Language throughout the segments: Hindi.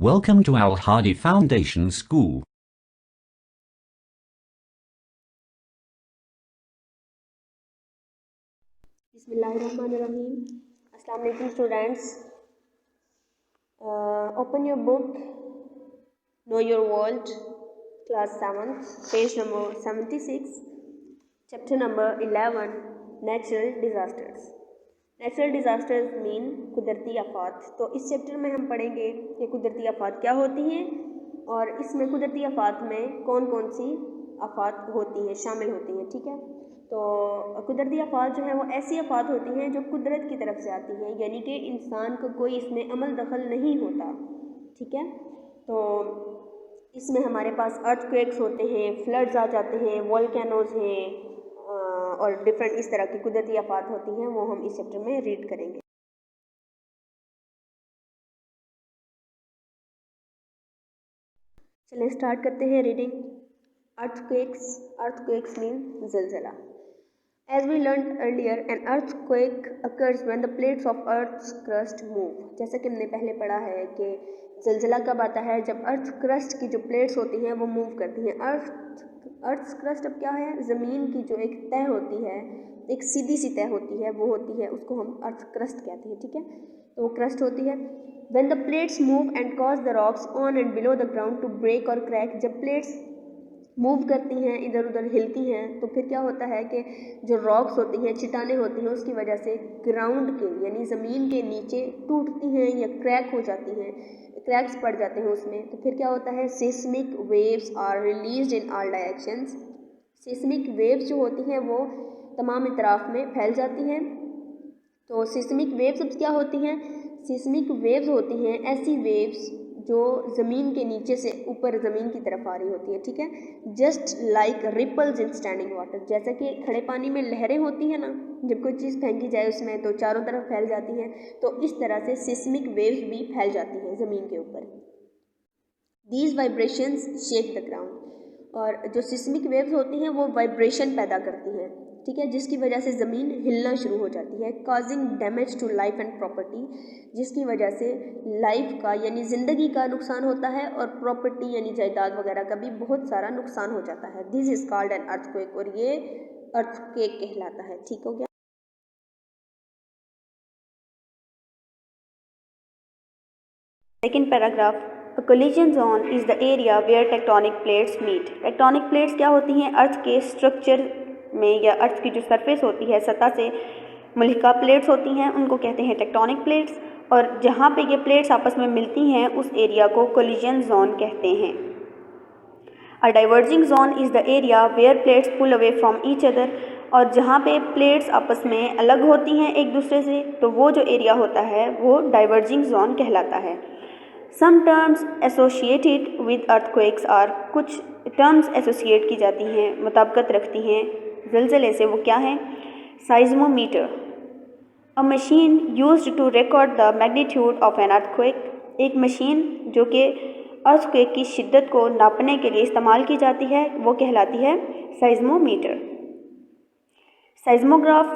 Welcome to Al Hadi Foundation School. Bismillahirrahmanirrahim. Assalamu alaikum students. Open your book, Know Your World, class 7th, page number 76, chapter number 11, Natural Disasters. Natural disasters mean कुदरती आफात। तो इस चैप्टर में हम पढ़ेंगे कि कुदरती आफात क्या होती हैं और इसमें कुदरती आफात में कौन कौन सी आफात होती हैं, शामिल होती हैं। ठीक है, तो कुदरती आफात जो है वो ऐसी आफात होती हैं जो कुदरत की तरफ से आती हैं, यानी कि इंसान को कोई इसमें अमल दखल नहीं होता। ठीक है, तो इसमें हमारे पास अर्थक्वेक्स होते हैं, फ्लड्स आ जाते हैं, वोल्केनोज हैं और डिफरेंट इस तरह की कुदरती आफात होती हैं, वो हम इस चैप्टर में रीड करेंगे। चलिए स्टार्ट करते हैं रीडिंग। अर्थक्वेक्स मीन ज़लज़ला। As we learned earlier, an earthquake occurs when the plates of Earth's crust move. जैसा कि हमने पहले पढ़ा है कि ज़लज़ला कब आता है, जब अर्थ क्रस्ट की जो प्लेट्स होती हैं वो मूव करती हैं। अर्थ क्रस्ट अब क्या है, ज़मीन की जो एक तह होती है, एक सीधी सी तह होती है, वो होती है, उसको हम अर्थ क्रस्ट कहते हैं। ठीक है, तो वो क्रस्ट होती है। When the plates move and cause the rocks on and below the ground to break or crack, जब प्लेट्स मूव करती हैं, इधर उधर हिलती हैं, तो फिर क्या होता है कि जो रॉक्स होती हैं, चट्टानें होती हैं, उसकी वजह से ग्राउंड के यानी ज़मीन के नीचे टूटती हैं या क्रैक हो जाती हैं, क्रैक्स पड़ जाते हैं उसमें। तो फिर क्या होता है, seismic waves are released in all directions. Seismic waves जो होती हैं वो तमाम इतराफ़ में फैल जाती हैं। तो सिस्मिक वेव्स क्या होती हैं, सिस्मिक वेव्स होती हैं ऐसी वेव्स जो ज़मीन के नीचे से ऊपर ज़मीन की तरफ आ रही होती है। ठीक है, just like ripples in standing water, जैसा कि खड़े पानी में लहरें होती हैं ना, जब कोई चीज़ फेंकी जाए उसमें तो चारों तरफ फैल जाती हैं, तो इस तरह से सिस्मिक वेव्स भी फैल जाती हैं ज़मीन के ऊपर। These vibrations shake the ground, और जो सिस्मिक वेव्स होती हैं वो वाइब्रेशन पैदा करती हैं। ठीक है, जिसकी वजह से ज़मीन हिलना शुरू हो जाती है। Causing damage to life and property, जिसकी वजह से लाइफ का यानी ज़िंदगी का नुकसान होता है और प्रॉपर्टी यानी जायदाद वगैरह का भी बहुत सारा नुकसान हो जाता है। This is called an earthquake, और ये अर्थक्वेक कहलाता है। ठीक हो गया। Second paragraph, A collision zone is the area where tectonic plates meet. Tectonic plates क्या होती हैं, अर्थ के स्ट्रक्चर में या अर्थ की जो सरफेस होती है, सतह से मुल्हिका प्लेट्स होती हैं, उनको कहते हैं टेक्टोनिक प्लेट्स। और जहाँ पे ये प्लेट्स आपस में मिलती हैं उस एरिया को कोलिजन जोन कहते हैं। A diverging zone is the area where plates pull away from each other, और जहाँ पे प्लेट्स आपस में अलग होती हैं एक दूसरे से, तो वो जो एरिया होता है वो डाइवर्जिंग जोन कहलाता है। Some terms associated with earthquakes are, कुछ टर्म्स एसोसिएट की जाती हैं, मुताबिकत रखती हैं ज़लज़ले से, वो क्या हैं। Seismometer, a machine used to record the magnitude of an earthquake, एक मशीन जो कि अर्थक्वेक की शिद्दत को नापने के लिए इस्तेमाल की जाती है, वो कहलाती है seismometer. Seismograph,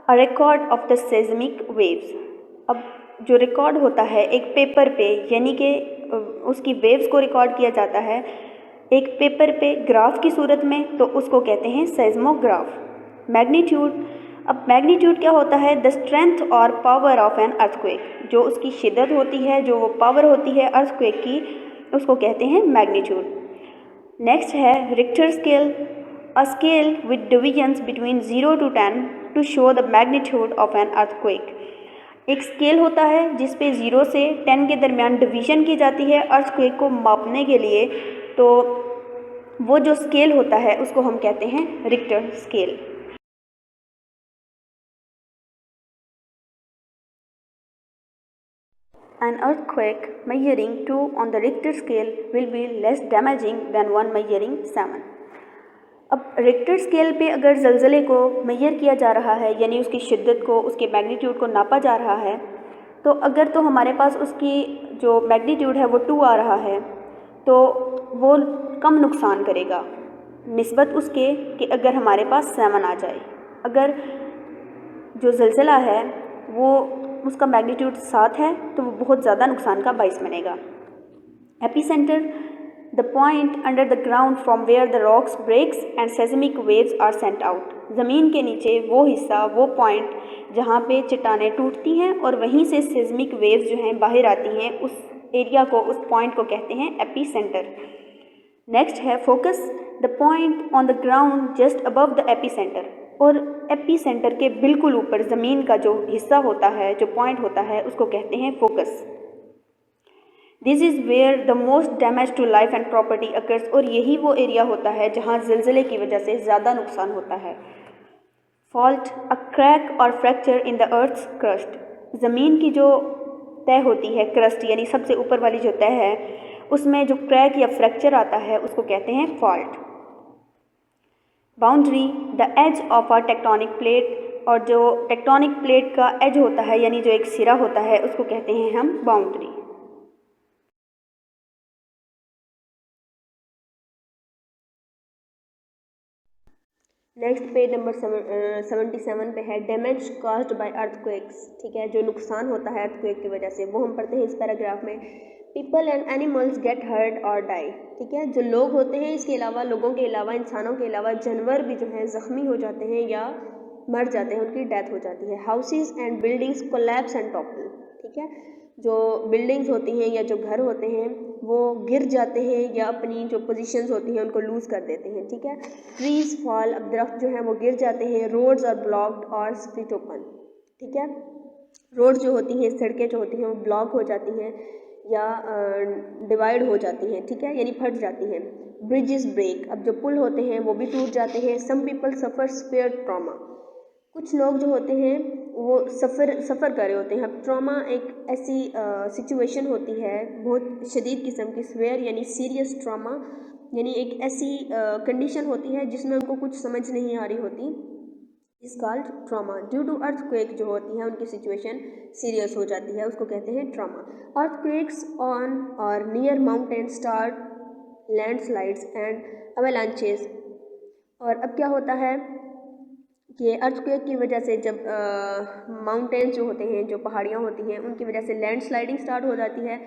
a record of the seismic waves, अब जो रिकॉर्ड होता है एक पेपर पे, यानी कि उसकी वेव्स को रिकॉर्ड किया जाता है एक पेपर पे ग्राफ की सूरत में, तो उसको कहते हैं सेस्मोग्राफ। मैग्नीट्यूड, अब मैग्नीट्यूड क्या होता है, द स्ट्रेंथ और पावर ऑफ एन अर्थक्वेक, जो उसकी शिद्दत होती है, जो वो पावर होती है अर्थक्वेक की, उसको कहते हैं मैग्नीट्यूड। नेक्स्ट है Richter scale, a scale with divisions between 0 to 10 to show the magnitude of an earthquake. एक स्केल होता है जिस पे 0 से 10 के दरमियान डिवीज़न की जाती है अर्थक्वेक को मापने के लिए, तो वो जो स्केल होता है उसको हम कहते हैं Richter scale. An earthquake measuring 2 on the Richter scale will be less damaging than one measuring 7. अब रिक्टर स्केल पे अगर ज़लज़ले को मेजर किया जा रहा है, यानी उसकी शिद्दत को, उसके मैग्नीट्यूड को नापा जा रहा है, तो अगर तो हमारे पास उसकी जो मैग्नीट्यूड है वो 2 आ रहा है, तो वो कम नुकसान करेगा निस्बत उसके कि अगर हमारे पास 7 आ जाए। अगर जो ज़लज़ला है वो उसका मैग्नीट्यूड 7 है तो वो बहुत ज़्यादा नुकसान का बाइस बनेगा। Epicenter, the point under the ground from where the rocks breaks and seismic waves are sent out. ज़मीन के नीचे वो हिस्सा, वो पॉइंट जहाँ पे चट्टानें टूटती हैं और वहीं से सेस्मिक वेव्स जो हैं बाहर आती हैं, उस एरिया को, उस पॉइंट को कहते हैं एपीसेंटर। नेक्स्ट है focus, the point on the ground just above the epicentre. और एपीसेंटर के बिल्कुल ऊपर ज़मीन का जो हिस्सा होता है, जो पॉइंट होता है, उसको कहते हैं focus. This is where the most damage to life and property occurs. और यही वो एरिया होता है जहाँ ज़िलज़ले की वजह से ज़्यादा नुकसान होता है। फॉल्ट, अ क्रैक और fracture in the earth's crust. ज़मीन की जो तह होती है, क्रस्ट यानी सबसे ऊपर वाली जो तह है, उसमें जो क्रैक या फ्रैक्चर आता है उसको कहते हैं fault. Boundary, the edge of a tectonic plate. और जो टेक्टोनिक प्लेट का एज होता है यानी जो एक सिरा होता है, उसको कहते हैं हम बाउंड्री। नेक्स्ट पेज नंबर 77 पे है डैमेज कॉज्ड बाय अर्थक्वेक्स। ठीक है, जो नुकसान होता है अर्थक्वेक की वजह से वो हम पढ़ते हैं इस पैराग्राफ में। People and animals get hurt और डाई। ठीक है, जो लोग होते हैं, इसके अलावा लोगों के अलावा, इंसानों के अलावा जानवर भी जो हैं ज़ख्मी हो जाते हैं या मर जाते हैं, उनकी डेथ हो जाती है। Houses and buildings collapse and topple. ठीक है, जो बिल्डिंग्स होती हैं या जो घर होते हैं वो गिर जाते हैं या अपनी जो पोजीशंस होती हैं उनको लूज़ कर देते हैं। ठीक है, ट्रीज फॉल, अब दरख्त जो हैं वो गिर जाते हैं। रोड्स आर ब्लॉक्ड और स्प्लिट ओपन। ठीक है, रोड जो होती हैं, सड़कें जो होती हैं वो ब्लॉक हो जाती हैं या डिवाइड हो जाती हैं। ठीक है, यानी फट जाती हैं। ब्रिजेस ब्रेक, अब जो पुल होते हैं वो भी टूट जाते हैं। Some people suffer spare trauma, कुछ लोग जो होते हैं वो सफ़र कर रहे होते हैं। अब ट्रॉमा एक ऐसी सिचुएशन होती है बहुत शदीद किस्म की, स्वेयर यानी सीरियस ट्रॉमा, यानी एक ऐसी कंडीशन होती है जिसमें उनको कुछ समझ नहीं आ रही होती, is called trauma. Due to earthquake जो होती है उनकी सिचुएशन सीरियस हो जाती है, उसको कहते हैं ट्रॉमा। अर्थक्वेक्स ऑन और near mountain start landslides and avalanches. और अब क्या होता है कि अर्थक्वेक की वजह से जब माउंटेन्स जो होते हैं, जो पहाड़ियाँ होती हैं, उनकी वजह से लैंडस्लाइडिंग स्टार्ट हो जाती है।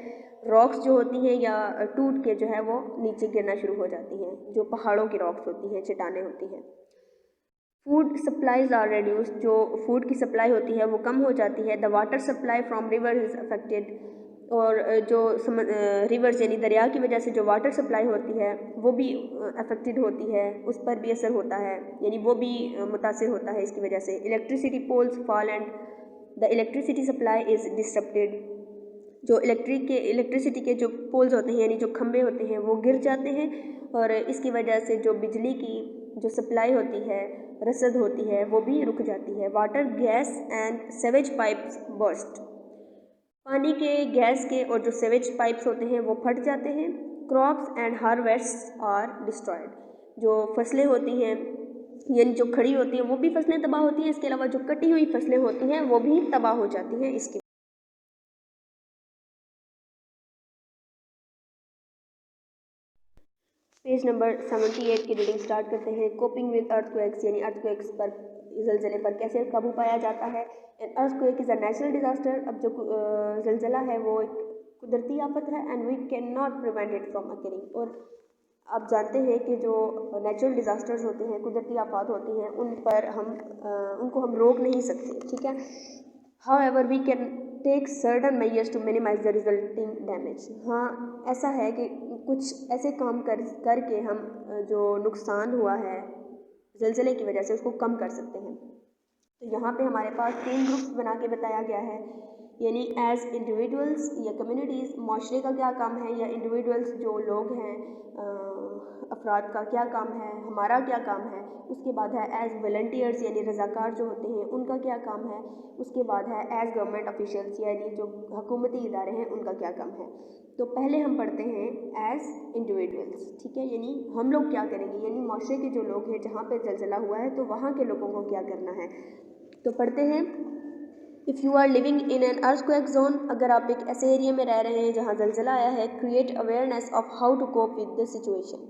रॉक्स जो होती हैं या टूट के जो है वो नीचे गिरना शुरू हो जाती हैं, जो पहाड़ों की रॉक्स होती हैं, चट्टानें होती हैं। फूड सप्लाईज आर रेड्यूस्ड, जो फूड की सप्लाई होती है वो कम हो जाती है। The water supply from river is affected, और जो रिवर्स यानी दरिया की वजह से जो वाटर सप्लाई होती है वो भी अफेक्टेड होती है, उस पर भी असर होता है, यानी वो भी मुतासिर होता है इसकी वजह से। Electricity poles fall and the electricity supply is disturbed, जो इलेक्ट्रिसिटी के जो पोल्स होते हैं यानी जो खंभे होते हैं वो गिर जाते हैं, और इसकी वजह से जो बिजली की जो सप्लाई होती है, रसद होती है, वो भी रुक जाती है। Water, gas and sewage pipes burst, पानी के, गैस के और जो सेवेज पाइप्स होते हैं वो फट जाते हैं। Crops and harvest are destroyed, जो फसलें होती हैं यानी जो खड़ी होती हैं वो भी फसलें तबाह होती हैं, इसके अलावा जो कटी हुई फसलें होती हैं वो भी तबाह हो जाती हैं इसकी। पेज नंबर 78 की रीडिंग स्टार्ट करते हैं। कोपिंग विद अर्थक्वेक्स, यानी अर्थक्वेक्स पर, ज़लज़ले पर कैसे काबू पाया जाता है। And earthquake is a natural disaster, अब जो ज़लज़ला है वो एक कुदरती आफत है। And we can not prevent it from occurring, और आप जानते हैं कि जो नेचुरल डिज़ास्टर्स होते हैं, कुदरती आफत होती हैं, उन पर उनको हम रोक नहीं सकते। ठीक है, however we can take certain measures to minimise the resulting damage. हाँ, ऐसा है कि कुछ ऐसे काम करके हम जो नुकसान हुआ है ज़लज़ले की वजह से उसको कम कर सकते हैं। तो यहाँ पे हमारे पास 3 ग्रुप्स बना के बताया गया है, यानी एज इंडिविजुअल्स या कम्युनिटीज़, माशरे का क्या काम है, या इंडिविजुअल्स जो लोग हैं, अफराद का क्या काम है, हमारा क्या काम है। उसके बाद है एज वॉलंटियर्स यानी रज़ाकार जो होते हैं उनका क्या काम है। उसके बाद है एज गवर्नमेंट ऑफिशियल्स यानी जो हुकूमती इदारे हैं उनका क्या काम है। तो पहले हम पढ़ते हैं एज इंडिविजुअल्स। ठीक है, यानी हम लोग क्या करेंगे, यानी माशरे के जो लोग हैं, जहाँ पे ज़लज़ला हुआ है तो वहाँ के लोगों को क्या करना है। तो पढ़ते हैं, if you are living in an earthquake zone, अगर आप एक ऐसे एरिया में रह रहे हैं जहाँ ज़लज़ला आया है, create awareness of how to cope with the situation.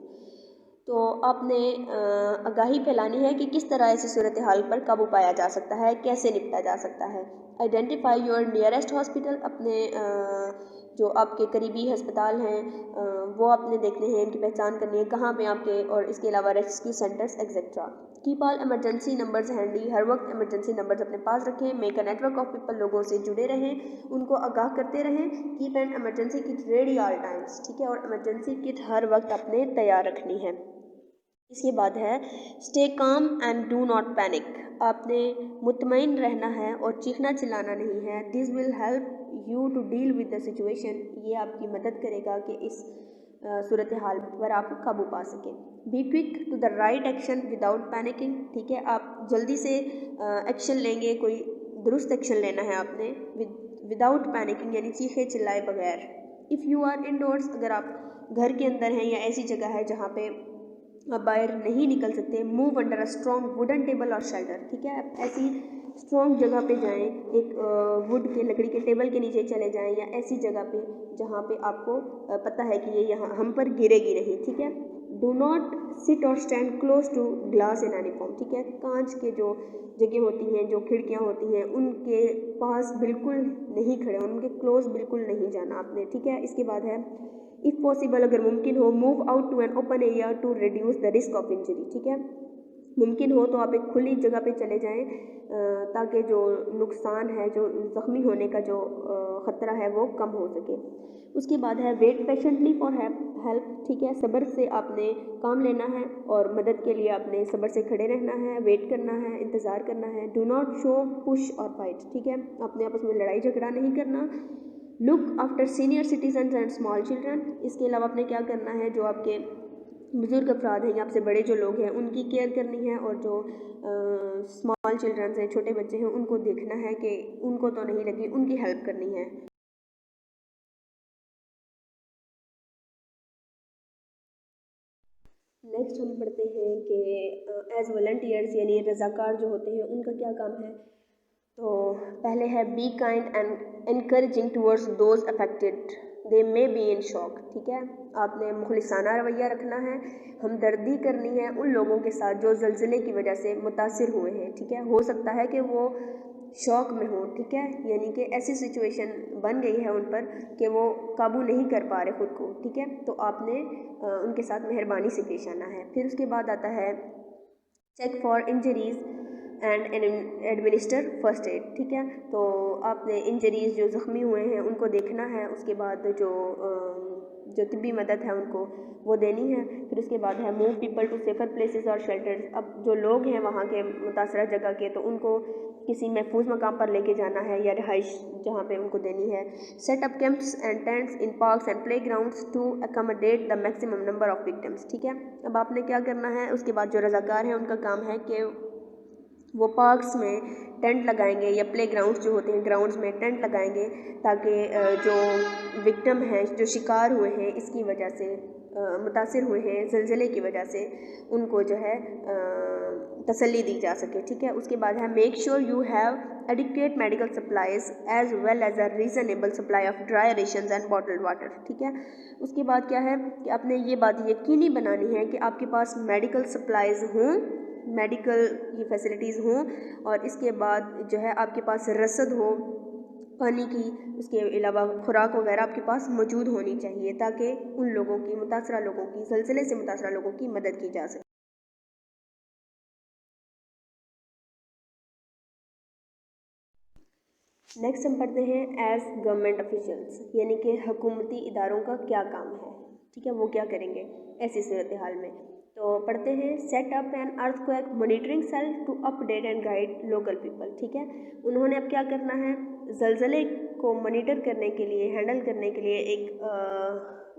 तो आपने आगाही फैलानी है कि किस तरह ऐसी सूरत हाल पर काबू पाया जा सकता है, कैसे निपटा जा सकता है। आइडेंटिफाई योर नियरेस्ट हॉस्पिटल, अपने जो आपके करीबी अस्पताल हैं वो आपने देखने हैं, इनकी पहचान करनी है कहाँ पे आपके, और इसके अलावा rescue centres etcetera. Keep all emergency numbers handy, हर वक्त इमरजेंसी नंबर्स अपने पास रखें। Make a network of people, लोगों से जुड़े रहें, उनको आगाह करते रहें। Keep an emergency kit ready all times, ठीक है, और इमरजेंसी किट हर वक्त अपने तैयार रखनी है। इसके बाद है stay calm and do not panic, आपने मुतमईन रहना है और चीखना चिल्लाना नहीं है। This will help you to deal with the situation, ये आपकी मदद करेगा कि इस सूरत हाल पर आप काबू पा सकें। Be quick to the right action without panicking, ठीक है, आप जल्दी से एक्शन लेंगे, कोई दुरुस्त एक्शन लेना है आपने विदाउट पैनिकिंग, यानी चीखे चिल्लाए बगैर। इफ़ यू आर इनडोर्स, अगर आप घर के अंदर हैं या ऐसी जगह है जहाँ पे आप बाहर नहीं निकल सकते, move under a strong wooden table और शेल्टर, ठीक है, आप ऐसी स्ट्रॉन्ग जगह पे जाएं, एक वुड के लकड़ी के टेबल के नीचे चले जाएं, या ऐसी जगह पे जहाँ पे आपको पता है कि ये यहाँ हम पर गिरेगी नहीं, ठीक है। Do not sit or stand close to glass in any form, ठीक है, कांच के जो जगह होती हैं, जो खिड़कियाँ होती हैं, उनके पास बिल्कुल नहीं खड़े, उनके क्लोज बिल्कुल नहीं जाना आपने, ठीक है। इसके बाद है इफ़ पॉसिबल, अगर मुमकिन हो, move out to an open area to reduce the risk of injury, ठीक है, मुमकिन हो तो आप एक खुली जगह पे चले जाएं ताकि जो नुकसान है, जो ज़ख्मी होने का जो ख़तरा है वो कम हो सके। उसके बाद है वेट पेशेंटली फॉर हेल्प, ठीक है, सब्र से आपने काम लेना है और मदद के लिए आपने सब्र से खड़े रहना है, वेट करना है, इंतज़ार करना है। डू नॉट शो पुश और फाइट, ठीक है, आपने आपस में लड़ाई झगड़ा नहीं करना। Look after senior citizen and small children, इसके अलावा आपने क्या करना है, जो आपके बुज़ुर्ग अफराद हैं, आपसे बड़े जो लोग हैं उनकी केयर करनी है, और जो स्मॉल चिल्ड्रन हैं, छोटे बच्चे हैं, उनको देखना है कि उनको तो नहीं लगी, उनकी हेल्प करनी है। नेक्स्ट हम पढ़ते हैं कि एज वॉलंटियर्स, यानी रज़ाकार जो होते हैं उनका क्या काम है। तो पहले है be kind and encouraging towards those affected they may be in shock, ठीक है, आपने मुखलिसाना रवैया रखना है, हमदर्दी करनी है उन लोगों के साथ जो ज़लज़ले की वजह से मुतासिर हुए हैं, ठीक है, हो सकता है कि वो शौक में हो, ठीक है, यानी कि ऐसी सिचुएशन बन गई है उन पर कि वो काबू नहीं कर पा रहे खुद को, ठीक है, तो आपने उनके साथ मेहरबानी से पेश आना है। फिर उसके बाद आता है check for injuries and administer first aid, ठीक है, तो आपने इंजरीज़ जो ज़ख्मी हुए हैं उनको देखना है, उसके बाद जो तिब्बी मदद है उनको वो देनी है। फिर उसके बाद है move people to safer places और शेल्टर्स, अब जो लोग हैं वहाँ के मुतासरा जगह के, तो उनको किसी महफूज मकाम पर लेके जाना है या रिहाइश जहाँ पे उनको देनी है। Set up camps and tents in parks and playgrounds to accommodate the maximum number of victims, ठीक है, अब आपने क्या करना है, उसके बाद जो रज़ाकार हैं उनका काम है कि वो पार्क्स में टेंट लगाएंगे या प्ले ग्राउंड्स जो होते हैं ग्राउंड्स में टेंट लगाएंगे, ताकि जो विक्टिम हैं, जो शिकार हुए हैं इसकी वजह से, मुतासिर हुए हैं ज़लज़ले की वजह से, उनको जो है तसल्ली दी जा सके, ठीक है। उसके बाद है make sure you have adequate medical supplies as well as a reasonable supply of dry rations and bottled water, ठीक है। उसके बाद क्या है कि आपने ये बात यकीनी बनानी है कि आपके पास मेडिकल सप्लाईज़ हों, मेडिकल की फैसिलिटीज़ हों, और इसके बाद जो है आपके पास रसद हो पानी की, उसके अलावा खुराक वगैरह आपके पास मौजूद होनी चाहिए, ताकि उन लोगों की, मुतासरा लोगों की, ज़लज़ले से मुतासरा लोगों की मदद की जा सके। नेक्स्ट हम पढ़ते हैं एज गवर्नमेंट ऑफिशियल्स, यानी कि हुकूमती इदारों का क्या काम है, ठीक है, वो क्या करेंगे ऐसी सूरत हाल में। तो पढ़ते हैं set up an earthquake monitoring cell to update and guide local people, ठीक है, उन्होंने अब क्या करना है, ज़लज़ले को मॉनिटर करने के लिए, हैंडल करने के लिए एक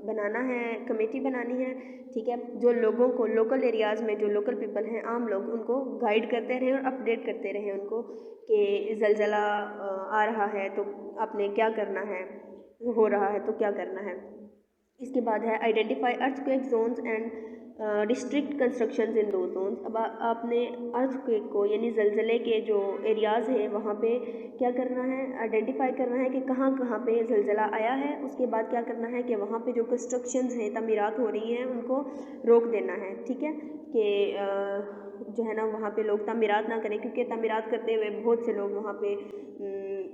बनाना है, कमेटी बनानी है, ठीक है, जो लोगों को लोकल एरियाज़ में जो लोकल पीपल हैं, आम लोग, उनको गाइड करते रहें और अपडेट करते रहें उनको कि ज़लज़ला आ रहा है तो आपने क्या करना है, हो रहा है तो क्या करना है। इसके बाद है identify earthquake zones and district constructions in those zones, अब आपने अर्थक्वेक को, यानी ज़लज़ले के जो एरियाज़ हैं वहाँ पे क्या करना है, आइडेंटिफाई करना है कि कहाँ कहाँ पे ज़लज़ला आया है। उसके बाद क्या करना है कि वहाँ पे जो कंस्ट्रक्शंस हैं, तमीरात हो रही हैं, उनको रोक देना है, ठीक है, कि जो है ना वहाँ पे लोग तामीरात ना करें, क्योंकि तामीरात करते हुए बहुत से लोग वहाँ पे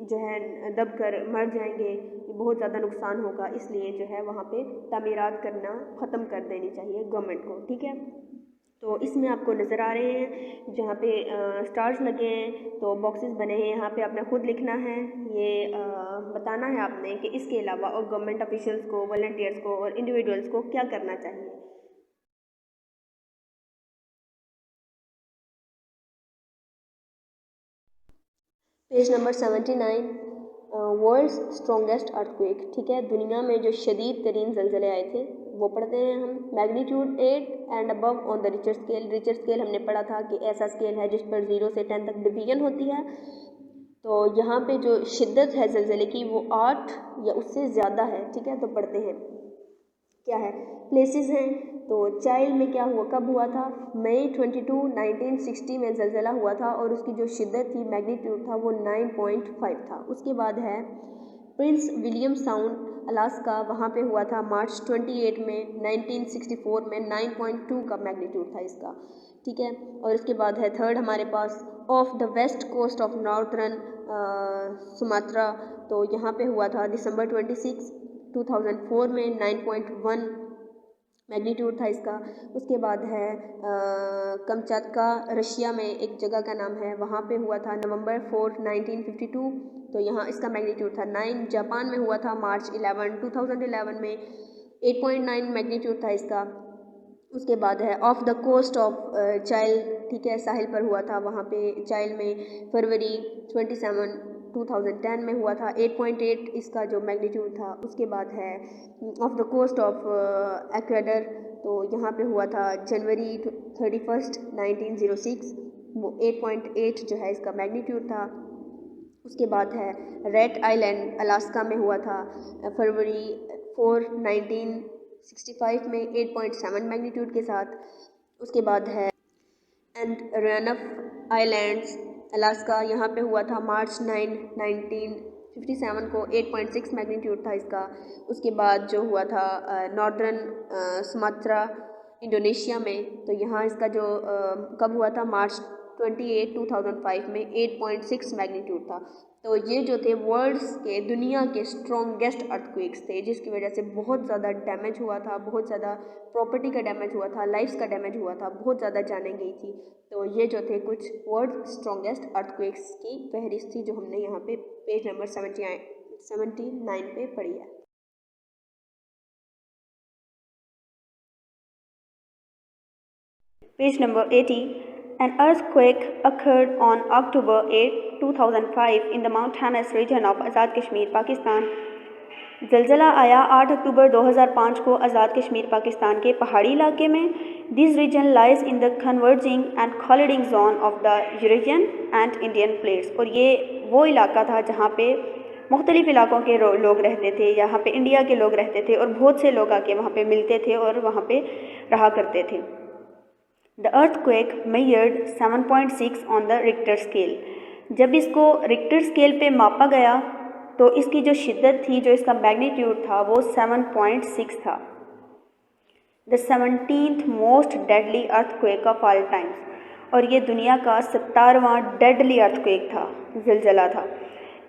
जो है दब कर मर जाएंगे, बहुत ज़्यादा नुकसान होगा। इसलिए जो है वहाँ पे तामीरात करना ख़त्म कर देनी चाहिए गवर्नमेंट को, ठीक है। तो इसमें आपको नज़र आ रहे हैं जहाँ पे स्टार्स लगे हैं, तो बॉक्सेस बने हैं, यहाँ पे आपने खुद लिखना है, ये बताना है आपने कि इसके अलावा और गवर्नमेंट ऑफिशियल्स को, वॉलंटियर्स को और इंडिविजुअल्स को क्या करना चाहिए। Page number 79, world's strongest earthquake, ठीक है। दुनिया में जो शदीद तरीन ज़लज़ले आए थे वो पढ़ते हैं हम। Magnitude 8 and above on the Richter scale. Richter scale हमने पढ़ा था कि ऐसा स्केल है जिस पर 0 से 10 तक डिवीजन होती है। तो यहाँ पे जो शिद्दत है ज़लज़ले की वो 8 या उससे ज़्यादा है, ठीक है। तो पढ़ते हैं क्या है। प्लेसेस हैं, तो चाइल्ड में क्या हुआ, कब हुआ था, मई 22 1960 में ज़लज़ला हुआ था और उसकी जो शिद्दत थी, मैग्नीट्यूड था, वो 9.5 था। उसके बाद है प्रिंस विलियम साउंड अलास्का, वहाँ पे हुआ था मार्च 28 में 1964 में 9.2 का मैग्नीट्यूड था इसका, ठीक है। और इसके बाद है थर्ड हमारे पास off the west coast of northern Sumatra, तो यहाँ पे हुआ था दिसंबर 26 2004 में 9.1 मैग्नीट्यूड था इसका। उसके बाद है कमचाटका, रशिया में एक जगह का नाम है, वहाँ पे हुआ था नवंबर 4 1952, तो यहाँ इसका मैग्नीट्यूड था 9। जापान में हुआ था मार्च 11 2011 में 8.9 मैग्नीट्यूड था इसका। उसके बाद है off the coast of Chile, ठीक है, साहिल पर हुआ था, वहाँ पे चाइल्ड में फरवरी 27 2010 में हुआ था 8.8 इसका जो मैग्नीट्यूड था। उसके बाद है off the coast of Ecuador, तो यहाँ पे हुआ था जनवरी 31 1906, वो 8.8 जो है इसका मैग्नीट्यूड था। उसके बाद है रेड आइलैंड अलास्का में हुआ था फरवरी 4 1965 में 8.7 मैग्नीट्यूड के साथ। उसके बाद है एंडरियानफ आइलैंड्स अलास्का, यहाँ पे हुआ था मार्च 9 1957 को 8.6 मैग्नीट्यूड था इसका। उसके बाद जो हुआ था नॉर्दर्न सुमात्रा इंडोनेशिया में, तो यहाँ इसका जो कब हुआ था मार्च 28 2005 में 8.6 मैग्नीट्यूड था। तो ये जो थे वर्ल्ड्स के, दुनिया के स्ट्रॉन्गेस्ट अर्थक्वेक्स थे, जिसकी वजह से बहुत ज़्यादा डैमेज हुआ था, बहुत ज़्यादा प्रॉपर्टी का डैमेज हुआ था, लाइफ्स का डैमेज हुआ था, बहुत ज़्यादा जानें गई थी। तो ये जो थे कुछ वर्ल्ड स्ट्रॉन्गेस्ट अर्थक्वेक्स की फहरिस्त थी, जो हमने यहाँ पे पेज नंबर 79 पे पढ़ी है। Page number 80, an earthquake occurred on October 8, 2005 in the mountainous region of Azad Kashmir, Pakistan. ज़लज़ला आया 8 अक्टूबर 2005 को आज़ाद कश्मीर पाकिस्तान के पहाड़ी इलाके में। This region lies in the converging and colliding zone of the Eurasian and Indian plates, और ये वो इलाका था जहाँ पे मुख्तलिफ़ इलाकों के लोग रहते थे, यहाँ पे इंडिया के लोग रहते थे और बहुत से लोग आके वहाँ पे मिलते थे और वहाँ पे रहा करते थे। The earthquake measured 7.6 on the Richter scale. जब इसको रिक्टर स्केल पे मापा गया तो इसकी जो शिद्दत थी, जो इसका मैग्नीट्यूड था, वो 7.6 था। The 17th most deadly earthquake of all times, और ये दुनिया का 17वां डेडली अर्थक्वेक था, ज़लज़ला था।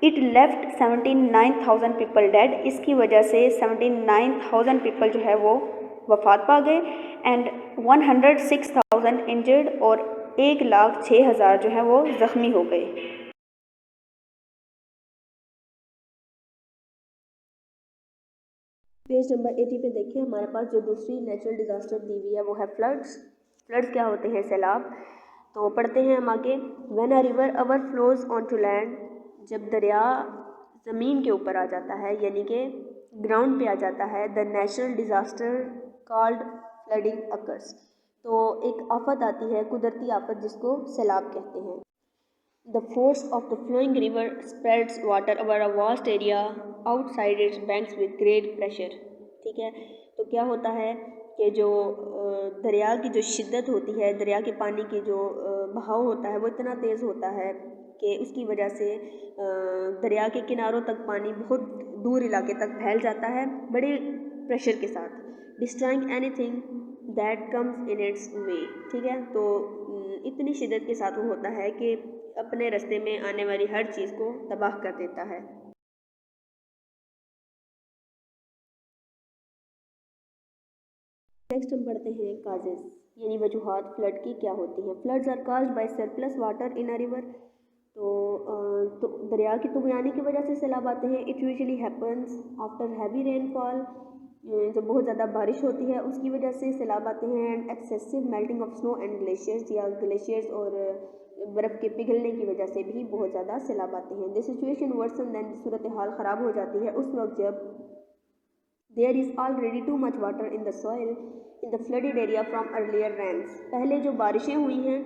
It left 79,000 people dead, इसकी वजह से 79,000 people जो है वो वफात पा गए, एंड 106,000 इंजर्ड, और 1,06,000 जो है वो ज़ख्मी हो गए। पेज नंबर 80 पे देखिए, हमारे पास जो दूसरी नेचुरल डिज़ास्टर दी हुई है वो है फ्लड्स। फ्लड्स क्या होते हैं, सैलाब। तो पढ़ते हैं हम आगे। When a river overflows on to land, जब दरिया ज़मीन के ऊपर आ जाता है, यानी कि ग्राउंड पे आ जाता है, the natural disaster called flooding occurs, तो एक आफत आती है, कुदरती आफत, जिसको सैलाब कहते हैं। The force of the flowing river spreads water over a vast area outside it's banks with great pressure, ठीक है। तो क्या होता है कि जो दरिया की जो शिद्दत होती है, दरिया के पानी की जो बहाव होता है, वो इतना तेज़ होता है कि उसकी वजह से दरिया के किनारों तक पानी बहुत दूर इलाके तक फैल जाता है बड़े प्रेशर के साथ। Destroying anything that comes in its way, ठीक है। तो इतनी शिद्दत के साथ वो होता है कि अपने रास्ते में आने वाली हर चीज़ को तबाह कर देता है। नेक्स्ट हम पढ़ते हैं काजेस, यानी वजूहात फ्लड की क्या होती हैं। Floods are caused by surplus water in a river. तो दरिया की तुगयानी की वजह से सैलाब आते हैं। It usually happens after heavy rainfall. जब बहुत ज़्यादा बारिश होती है उसकी वजह से सैलाब आते हैं। And excessive melting of snow and glaciers, या ग्लेशियर्स और बर्फ़ के पिघलने की वजह से भी बहुत ज़्यादा सैलाब आते हैं। दिस सिचुएशन वर्सन दैन, सूरत हाल ख़राब हो जाती है उस वक्त जब there is already too much water in the soil in the flooded area from earlier rains. पहले जो बारिशें हुई हैं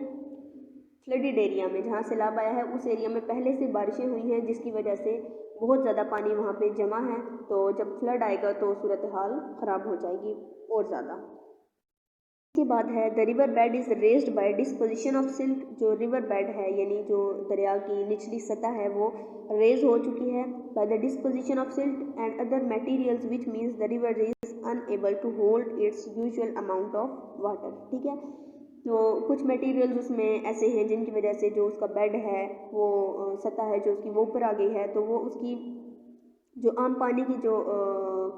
फ्लडेड एरिया में, जहाँ सैलाब आया है उस एरिया में पहले से बारिशें हुई हैं जिसकी वजह से बहुत ज़्यादा पानी वहाँ पे जमा है। तो जब फ्लड आएगा तो सूरत हाल ख़राब हो जाएगी और ज़्यादा। इसके बाद है the river bed is raised bye disposition of silt. जो रिवर बेड है यानी जो दरिया की निचली सतह है वो रेज हो चुकी है by the disposition of silt and other materials, which means the river is unable to hold its usual amount of water. ठीक है, तो कुछ मटेरियल्स उसमें ऐसे हैं जिनकी वजह से जो उसका बेड है वो सतह है जो उसकी वो ऊपर आ गई है, तो वो उसकी जो आम पानी की जो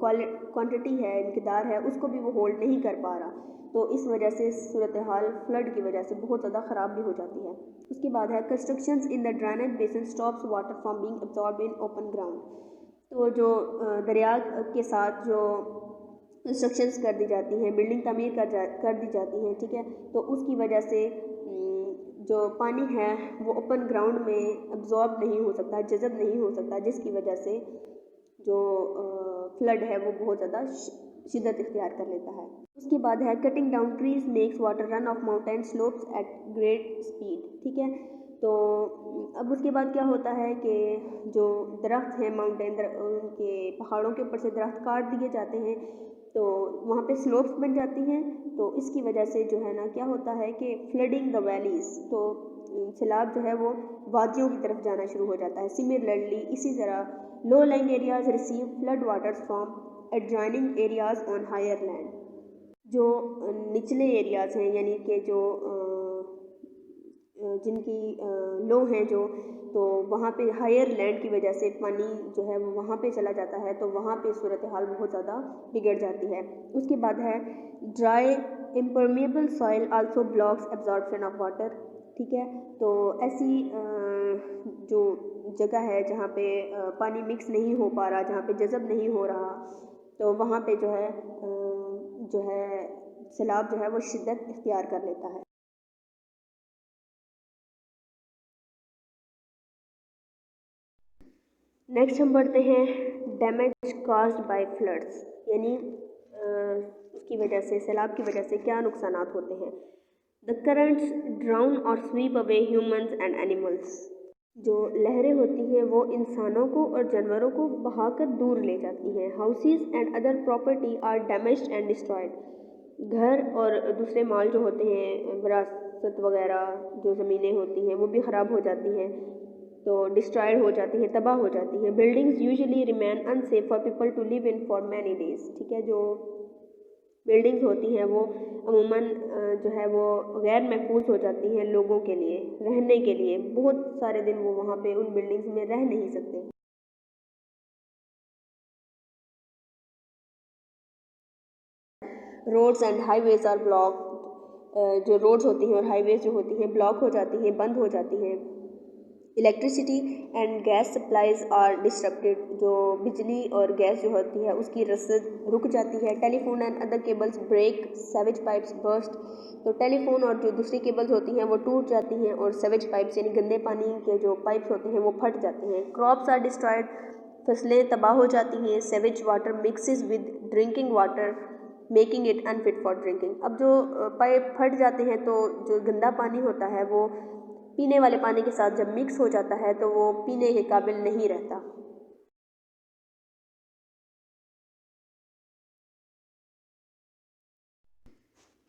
क्वांटिटी है, मिकदार है, उसको भी वो होल्ड नहीं कर पा रहा। तो इस वजह से सूरत हाल फ्लड की वजह से बहुत ज़्यादा ख़राब भी हो जाती है। उसके बाद है constructions in the drainage basin stops water from being absorbed in open ground. तो जो दरिया के साथ जो कंस्ट्रक्शंस कर दी जाती हैं, बिल्डिंग तमीर कर दी जाती हैं, ठीक है, तो उसकी वजह से जो पानी है वो ओपन ग्राउंड में अब्जॉर्ब नहीं हो सकता, जज़ब नहीं हो सकता, जिसकी वजह से जो फ्लड है वो बहुत ज़्यादा शिद्दत इख्तियार कर लेता है। उसके बाद है cutting down trees makes water run off mountain slopes at great speed. ठीक है, तो अब उसके बाद क्या होता है कि जो दरख्त हैं माउंटेन, उनके पहाड़ों के ऊपर से दरख्त काट दिए जाते हैं तो वहाँ पे स्लोप्स बन जाती हैं। तो इसकी वजह से जो है ना क्या होता है कि फ्लडिंग द वैलीज, तो सैलाब जो है वो वादियों की तरफ जाना शुरू हो जाता है। सिमिलरली इसी तरह low lying areas receive flood waters from adjoining areas on higher land. जो निचले एरियाज़ हैं यानी कि जो जिनकी लो हैं जो, तो वहाँ पे हायर लैंड की वजह से पानी जो है वो वहाँ पे चला जाता है, तो वहाँ पे सूरत हाल बहुत ज़्यादा बिगड़ जाती है। उसके बाद है dry impermeable soil also blocks absorption of water. ठीक है, तो ऐसी जो जगह है जहाँ पे पानी मिक्स नहीं हो पा रहा, जहाँ पे जज़ब नहीं हो रहा, तो वहाँ पे जो है सैलाब जो है वो शिद्दत इख्तियार कर लेता है। नेक्स्ट हम पढ़ते हैं डैमेज काज्ड बाय फ्लड्स, यानी उसकी वजह से, सैलाब की वजह से क्या नुकसान होते हैं। The currents drown or sweep away humans and animals. जो लहरें होती हैं वो इंसानों को और जानवरों को बहाकर दूर ले जाती हैं। Houses and other property are damaged and destroyed. घर और दूसरे माल जो होते हैं, विरासत वगैरह जो ज़मीनें होती हैं वो भी ख़राब हो जाती हैं, तो डिस्ट्रॉयड हो जाती हैं, तबाह हो जाती हैं। Buildings usually remain unsafe for people to live in for many days. ठीक है, जो बिल्डिंग्स होती हैं वो अमूमन जो है वो गैर महफूज हो जाती हैं लोगों के लिए, रहने के लिए। बहुत सारे दिन वो वहाँ पे उन बिल्डिंग्स में रह नहीं सकते। Roads and highways are block. जो रोड्स होती हैं और हाईवेज जो होती हैं ब्लॉक हो जाती हैं, बंद हो जाती हैं। Electricity and gas supplies are disrupted. जो बिजली और गैस जो होती है उसकी रसद रुक जाती है। Telephone and other cables break, sewage pipes burst. तो टेलीफोन और जो दूसरी केबल्स होती हैं वो टूट जाती हैं और सेवेज पाइप्स यानी गंदे पानी के जो पाइप्स होते हैं वो फट जाते हैं। क्रॉप्स आर डिस्ट्रॉयड, फसलें तबाह हो जाती हैं। Sewage water mixes with drinking water making it unfit for drinking. अब जो पाइप फट जाते हैं तो जो गंदा पानी होता है वो पीने वाले पानी के साथ जब मिक्स हो जाता है तो वो पीने के काबिल नहीं रहता।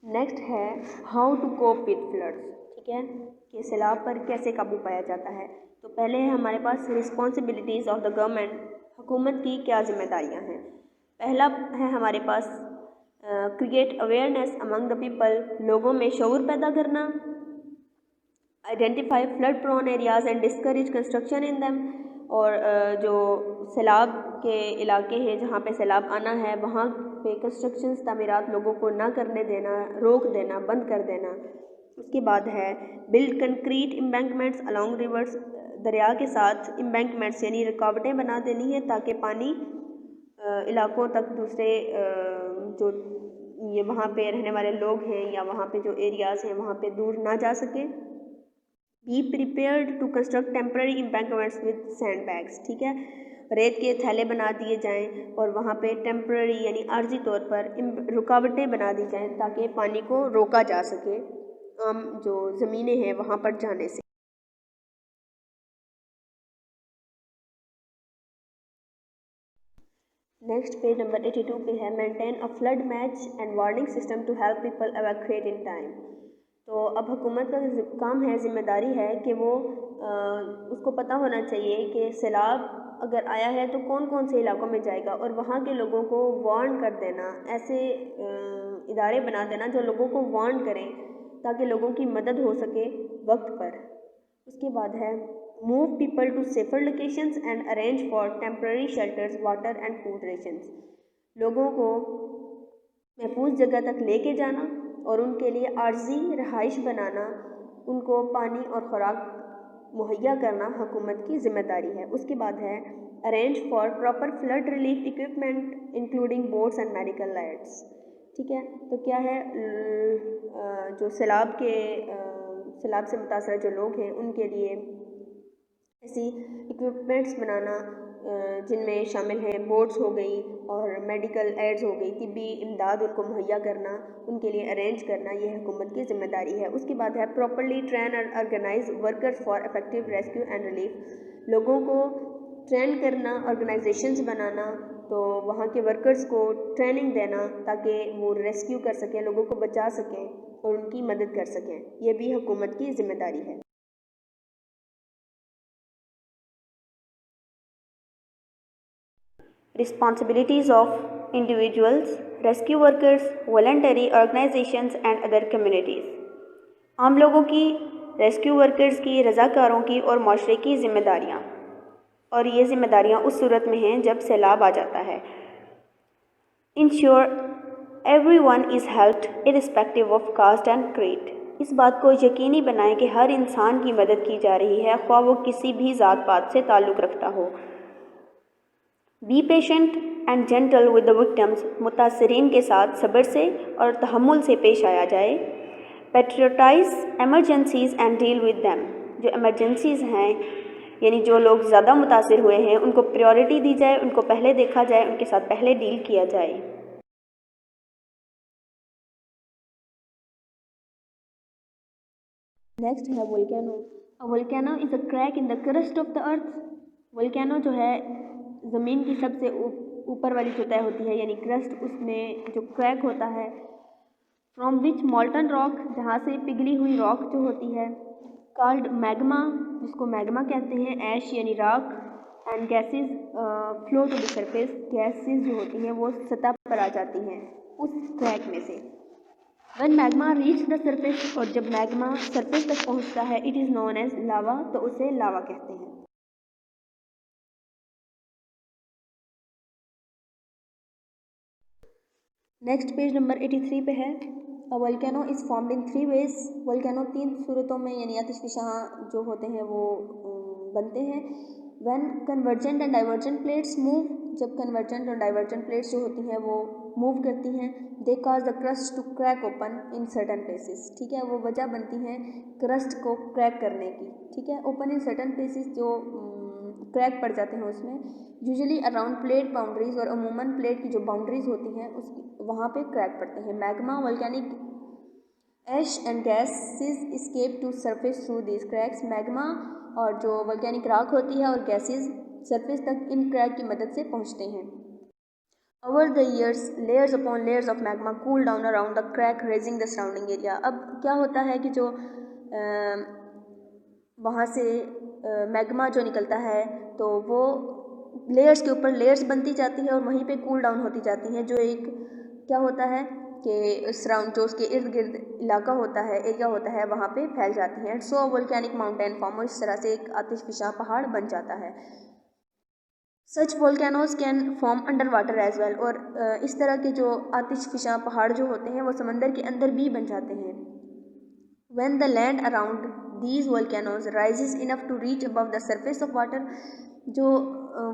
नेक्स्ट है how to cope with floods. ठीक है, कि सैलाब पर कैसे काबू पाया जाता है। तो पहले है हमारे पास रिस्पॉन्सिबिलिटीज़ ऑफ द गवर्नमेंट, हुकूमत की क्या जिम्मेदारियां हैं। पहला है हमारे पास create awareness among the people, लोगों में शऊर पैदा करना। Identify flood prone areas and discourage construction in them, और जो सैलाब के इलाके हैं जहाँ पे सैलाब आना है वहाँ पे कंस्ट्रक्शंस तामीरात लोगों को ना करने देना, रोक देना, बंद कर देना। उसके बाद है build concrete embankments along reverse, दरिया के साथ एम्बैंकमेंट्स यानी रुकावटें बना देनी है ताकि पानी इलाकों तक दूसरे जो ये वहाँ पे रहने वाले लोग हैं या वहाँ पे जो एरियाज़ हैं वहाँ पे दूर ना जा सके। Be prepared to construct temporary embankments with sand bags, ठीक है, रेत के थैले बना दिए जाएं और वहाँ पे टेम्प्रेरी यानी आर्जी तौर पर रुकावटें बना दी जाएं ताकि पानी को रोका जा सके आम जो ज़मीनें हैं वहाँ पर जाने से। नेक्स्ट पेज नंबर 82 पे है maintain a flood match and warning system to help people evacuate in time. तो अब हुकूमत का काम है, जिम्मेदारी है कि वो उसको पता होना चाहिए कि सैलाब अगर आया है तो कौन कौन से इलाकों में जाएगा और वहाँ के लोगों को वार्न कर देना, ऐसे इदारे बना देना जो लोगों को वार्न करें ताकि लोगों की मदद हो सके वक्त पर। उसके बाद है move people to safer locations and arrange for temporary shelters water and food rations, लोगों को महफूज जगह तक लेके जाना और उनके लिए आर्जी रहाइश बनाना, उनको पानी और खुराक मुहैया करना हुकूमत की ज़िम्मेदारी है। उसके बाद है arrange for proper flood relief equipment including boats and medical lights, ठीक है। तो क्या है जो सैलाब से मुतासर जो लोग हैं उनके लिए ऐसी इक्विपमेंट्स बनाना जिनमें शामिल हैं बोट्स हो गई और मेडिकल एड्स हो गई, तिब्बी इमदाद उनको मुहैया करना, उनके लिए अरेंज करना, ये हुकूमत की ज़िम्मेदारी है। उसके बाद है प्रॉपर्ली ट्रेन और organise workers for effective rescue and relief, लोगों को ट्रेन करना, ऑर्गेनाइजेशंस बनाना, तो वहाँ के वर्कर्स को ट्रेनिंग देना ताकि वो रेस्क्यू कर सकें, लोगों को बचा सकें और उनकी मदद कर सकें, ये भी हुकूमत की ज़िम्मेदारी है। Responsibilities of individuals, rescue workers, voluntary organizations and other communities। आम लोगों की, रेस्क्यू वर्कर्स की, रज़ाकारों की और माशरे की ज़िम्मेदारियाँ, और ये ज़िम्मेदारियाँ उस सूरत में हैं जब सैलाब आ जाता है। Ensure everyone is helped irrespective of caste and creed, इस बात को यकीनी बनाएं कि हर इंसान की मदद की जा रही है, ख्वाह वो किसी भी ज़ात पात से ताल्लुक़ रखता हो। Be patient and gentle with the victims, मुतासरीन के साथ सब्र से और तहम्मुल से पेश आया जाए। Prioritise emergencies and deal with them, जो एमरजेंसीज हैं यानी जो लोग ज़्यादा मुतासिर हुए हैं उनको प्रायोरिटी दी जाए, उनको पहले देखा जाए, उनके साथ पहले डील किया जाए। नेक्स्ट है volcano. A volcano is a crack in the crust of the earth, volcano जो है ज़मीन की सबसे ऊपर वाली सतह होती है यानी क्रस्ट, उसमें जो क्रैक होता है, फ्रॉम विच मॉल्टन रॉक, जहाँ से पिघली हुई रॉक जो होती है, कॉल्ड मैग्मा, जिसको मैग्मा कहते हैं, ऐश यानी राख, and gases flow to the surface, gases जो होती हैं वो सतह पर आ जाती हैं उस क्रैक में से। When magma reach the surface, और जब मैग्मा सरफेस तक पहुँचता है, इट इज़ नोन एज लावा, तो उसे लावा कहते हैं। नेक्स्ट पेज नंबर 83 पे है a volcano is formed in 3 ways, volcano 3 सूरतों में यानी आतिशफशां जो होते हैं वो बनते हैं। When convergent and divergent plates move, जब कन्वर्जेंट और डाइवर्जेंट प्लेट्स जो होती हैं वो मूव करती हैं, they cause the crust to crack open in certain places, ठीक है, वो वजह बनती हैं क्रस्ट को क्रैक करने की, ठीक है, ओपन इन सर्टन प्लेसेस, जो क्रैक पड़ जाते हैं उसमें, यूजुअली अराउंड प्लेट बाउंड्रीज, और अमूमन प्लेट की जो बाउंड्रीज होती हैं उसकी वहाँ पे क्रैक पड़ते हैं। Magma volcanic ash and gases escape to surface through this cracks, magma और जो वोल्केनिक राख होती है और गैसेस सरफेस तक इन क्रैक की मदद से पहुँचते हैं। Over the years layers upon layers of magma cool down around the crack raising the surrounding area. अब क्या होता है कि जो वहाँ से मैग्मा जो निकलता है तो वो लेयर्स के ऊपर लेयर्स बनती जाती है और वहीं पे कूल डाउन होती जाती हैं, जो एक क्या होता है के सराउंड जो उसके इर्द गिर्द इलाका होता है, एरिया होता है, वहाँ पे फैल जाती हैं। सो वोल्केनिक माउंटेन फॉर्म, और इस तरह से एक आतिशफिशा पहाड़ बन जाता है। Such volcanoes can form under water as well, और इस तरह के जो आतिशफिशा पहाड़ जो होते हैं वो समंदर के अंदर भी बन जाते हैं। When the land around these volcanoes rises enough to reach above the surface of water, जो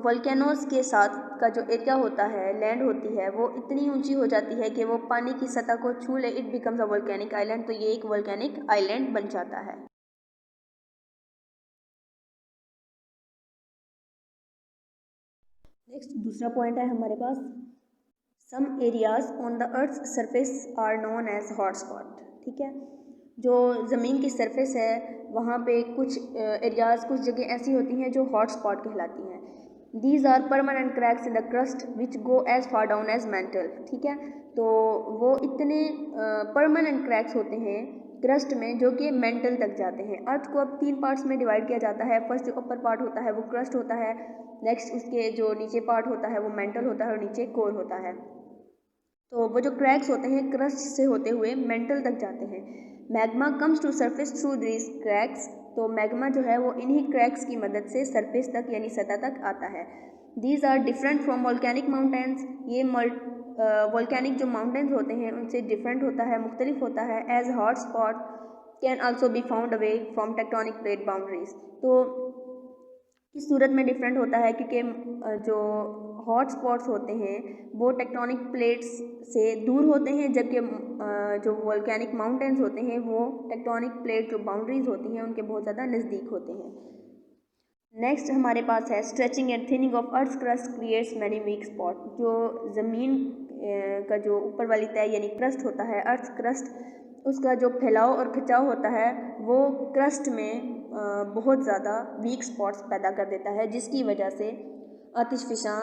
वोल्केनोज के साथ का जो एरिया होता है, लैंड होती है, वो इतनी ऊंची हो जाती है कि वो पानी की सतह को छू ले, it becomes a volcanic island. तो ये एक वोल्केनिक आइलैंड बन जाता है। नेक्स्ट दूसरा पॉइंट है हमारे पास, some areas on the earth surface are known as hotspot. ठीक है, जो ज़मीन की सरफेस है वहाँ पे कुछ एरियाज़, कुछ जगह ऐसी होती हैं जो हॉट स्पॉट कहलाती हैं। These are permanent cracks in the crust which go as far down as mantle. ठीक है, तो वो इतने परमानेंट क्रैक्स होते हैं क्रस्ट में जो कि मेंटल तक जाते हैं। अर्थ को अब 3 पार्ट्स में डिवाइड किया जाता है। फर्स्ट जो अपर पार्ट होता है वो क्रस्ट होता है, नेक्स्ट उसके जो नीचे पार्ट होता है वो मेंटल होता है, और नीचे कोर होता है। तो वो जो क्रैक्स होते हैं क्रस्ट से होते हुए मेंटल तक जाते हैं। Magma comes to surface through these cracks, तो मैग्मा जो है वो इन्हीं क्रैक्स की मदद से सरफेस तक यानी सतह तक आता है। These are different from volcanic mountains, ये वोल्केनिक जो माउंटेन्स होते हैं उनसे डिफरेंट होता है, मुख्तलिफ होता है। As hot spot can also be found away from tectonic plate boundaries, तो इस सूरत में डिफरेंट होता है क्योंकि जो हॉट स्पॉट्स होते हैं वो टेक्टोनिक प्लेट्स से दूर होते हैं, जबकि जो वोल्केनिक माउंटेन्स होते हैं वो टेक्टोनिक प्लेट जो बाउंड्रीज होती हैं उनके बहुत ज़्यादा नज़दीक होते हैं। नेक्स्ट हमारे पास है stretching and thinning of earth crust creates many week spot. जो ज़मीन का जो ऊपर वाली तय यानी क्रस्ट होता है, अर्थ क्रस्ट, उसका जो फैलाव और खिंचाव होता है वो क्रस्ट में बहुत ज़्यादा वीक स्पॉट्स पैदा कर देता है, जिसकी वजह से आतिशफिशा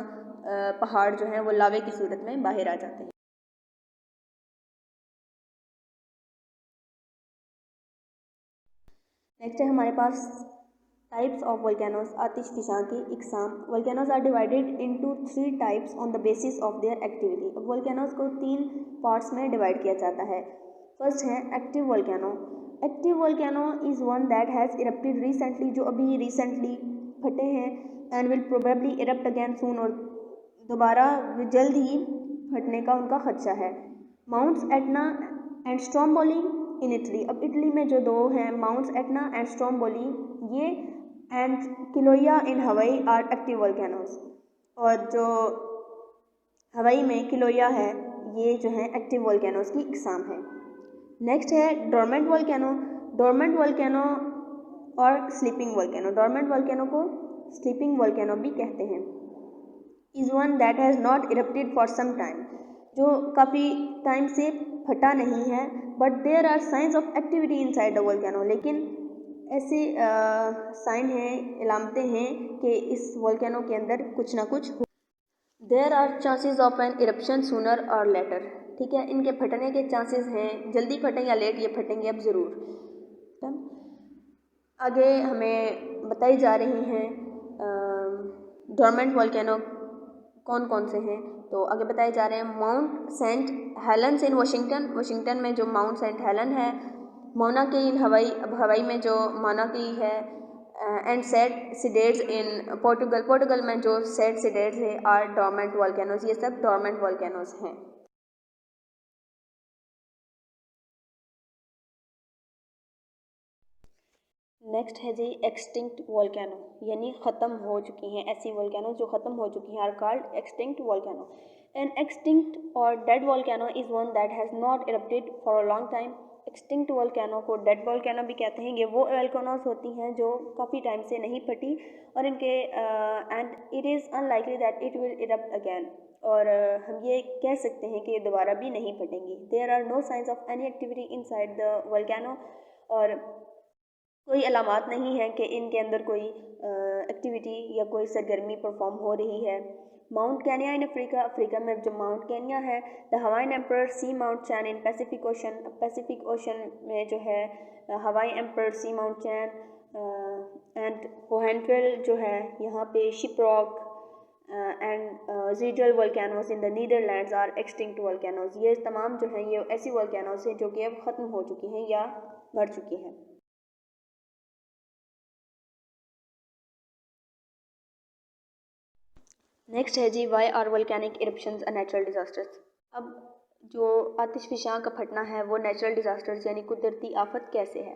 पहाड़ जो हैं वो लावे की सूरत में बाहर आ जाते हैं। नेक्स्ट है हमारे पास टाइप्स ऑफ वोल्केनोज, आतिशफिशा की इकसाम। Volcanoes are divided into 3 types on the basis of their activity. अब वोल्केनोज को 3 पार्ट्स में डिवाइड किया जाता है। फर्स्ट है active volcano. Active volcano is one that has erupted recently, जो अभी रिसेंटली फटे हैं, and will probably erupt again soon, और दोबारा जल्द ही फटने का उनका खदशा है। Mounts Etna and Stromboli in Italy. अब इटली में जो 2 हैं, माउंट्स एटना एंड स्ट्रोम्बोली, ये and Kilauea in Hawaii are active volcanoes, और जो हवाई में किलोया है ये जो है एक्टिव वोल्केनोज की इकसाम है। नेक्स्ट है dormant volcano. Dormant volcano or sleeping volcano. Dormant volcano को स्लीपिंग वोल्केनो भी कहते हैं। Is one that has not erupted for some time, जो काफ़ी टाइम से फटा नहीं है, but there are signs of activity inside the volcano. लेकिन ऐसे साइन हैं, इलामतें हैं कि इस वोल्केनो के अंदर कुछ ना कुछ हो। There are chances of an eruption sooner or later. ठीक है, इनके फटने के चांसेस हैं, जल्दी फटें या लेट, ये फटेंगे अब ज़रूर। आगे हमें बताई जा रही हैं डोरमेंट वोल्केनो कौन कौन से हैं। तो आगे बताए जा रहे हैं Mount Saint Helens in Washington. Washington में जो माउंट सेंट हेलन है। मोना के इन हवाई, अब हवाई में जो मोना की है। एंड सेट सिडेड्स इन पोर्टुगल। पोर्टुगल में जो सेट सिडेड्स है आर डोरमेंट वोल्केनोज। ये सब डोरमेंट वोल्केनोज हैं। नेक्स्ट है जी एक्सटिंक्ट वोल्केनो, यानी ख़त्म हो चुकी हैं। ऐसी वोल्केनो जो ख़त्म हो चुकी हैं are called extinct volcano. An extinct और dead volcano is one that has not erupted for a long time. Extinct volcano को डेड वोल्केनो भी कहते हैं। ये वो वोल्केनोज होती हैं जो काफ़ी टाइम से नहीं फटी, और इनके and it is unlikely that it will erupt again, और हम ये कह सकते हैं कि ये दोबारा भी नहीं फटेंगी। There are no signs of any activity inside the volcano, और कोई अलामात नहीं है कि इनके अंदर कोई एक्टिविटी या कोई सरगर्मी परफॉर्म हो रही है। Mount Kenya in Africa. Africa में जो माउंट केनिया है। The Hawaii Emperor seamount chain in Pacific Ocean. Pacific Ocean में जो है Hawaii Emperor seamount chain, and पोहेंट्रेल जो है यहाँ पे शिपरॉक, एंड रीजल volcanoes in the Netherlands are extinct volcanoes. ये तमाम जो हैं ये ऐसी वोल्केनोज हैं जो कि अब ख़त्म हो चुकी हैं या मर चुकी हैं। नेक्स्ट है जी, why are volcanic eruptions a natural disasters. अब जो आतिशफशां का फटना है वो नेचुरल डिज़ास्टर्स यानी कुदरती आफत कैसे है।